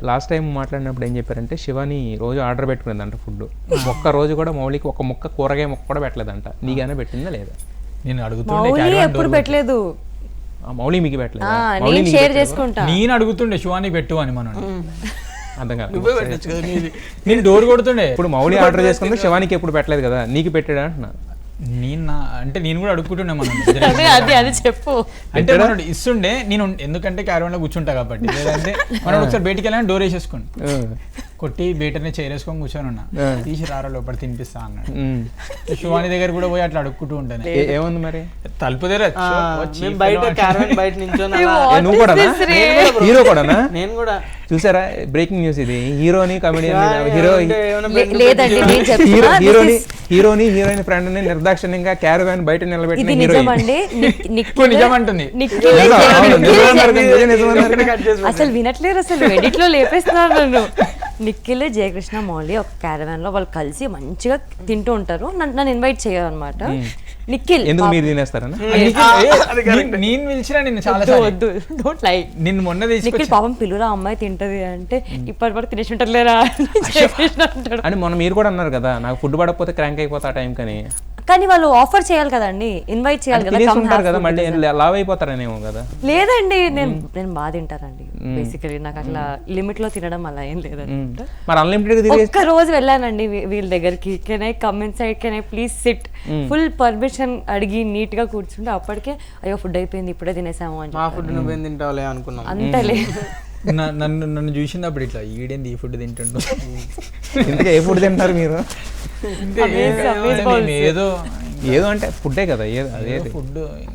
Last time మాట్లాడినప్పుడు ఏం చెప్పారంటే శివాని రోజు ఆర్డర్ పెట్టుకునేదంట ఫుడ్, ఒక్క రోజు కూడా మౌలికి ఒక ముక్క కూరగాయ ముక్క కూడా పెట్టలేదంట. నీకైనా పెట్టిందా లేదా? నేను మౌలి ఎప్పుడు పెట్టలేదు. మౌలి మీకు పెట్టలేదు? నేను షేర్ చేసుకుంటా. నేను అడుగుతుండే శివాని పెట్టు అని మనం అర్థం కాదు. నేను డోర్ కొడుతుండే. ఇప్పుడు మౌలి ఆర్డర్ చేసుకుంటే శివానికి ఎప్పుడు పెట్టలేదు కదా, నీకు పెట్టాడా అంటున్నా. నేను కూడా అడుగుతుండే మనం అది చెప్పు. అంటే మనం ఇస్తుండే, నేను ఎందుకంటే క్యారవాన్ లో కూర్చుంటా కాబట్టి. లేదంటే మనం ఒకసారి బయటికి వెళ్ళాలని డోర్ వేసేసుకోండి, కొట్టి బయటనే చైరేసుకొని కూర్చొని ఉన్నా, తీసి రారా లోపల తినిపిస్తా అన్నాడు. శివాని దగ్గర కూడా పోయి అట్లా అడుక్కుంటూ ఉంటాను. ఏముంది మరి తలుపు దగ్గర హీరో కూడా నేను కూడా చూసారా? బ్రేకింగ్ న్యూస్ ఇది. హీరోని కమెడియన్ హీరోని హీరోయిన్ ఫ్రెండ్ ని నిర్దాక్షిణ్యంగా క్యారవాన్ బయట నిలబెట్టిన నిజమంటుంది. అసలు వినట్లేరు, అసలు ఎడిట్ లో లేపేస్తున్నారు నన్ను. నిఖిల్, జయకృష్ణ, మౌలి ఒక క్యారవాన్ లో వాళ్ళు కలిసి మంచిగా తింటూ ఉంటారు. నన్ను ఇన్వైట్ చేయరు అనమాట. నిఖిల్ ఎందుకు మీరు తినేస్తారని నేను పిలిచిన నిన్ను చాలా నిన్ను మొన్న నిఖిల్ పాపం పిలురా అమ్మాయి తింటది అంటే ఇప్పటి వరకు తినేసి ఉంటారులేరా అని మొన్న మీరు కూడా అన్నారు కదా, నాకు ఫుడ్ పడకపోతే క్రాంక్ అయిపోతా టైం కని. కానీ వాళ్ళు ఆఫర్ చేయాలి కదండి, ఇన్వైట్ చేయాలి కదా, మళ్ళీ లావ్ అయిపోతారనేమో కదా. లేదండి, నేను బాగా తింటానండి బేసికలీ. నాకు అట్లా లిమిట్ లో తినడం అలా ఏం లేదండి. మరి అన్లిమిటెడ్ ఒక్క రోజు వెళ్ళానండి వీళ్ళ దగ్గరికి. Can I come in side, can I please SIT, full permission అడిగి నీట్ గా కూర్చుంటే అప్పటికే అయ్యో ఫుడ్ అయిపోయింది ఇప్పుడే తినేసాము అని. మా ఫుడ్ నువ్వేం తింటావులే అనుకున్నాం. అంతలే నన్ను చూసినప్పుడు ఇట్లా ఈడేంది ఈ ఫుడ్ తింటుండో. ఇంతగా ఏ ఫుడ్ తింటారు మీరు? ఏదో ఏదో అంటే ఫుడ్డే కదా, అదే ఫుడ్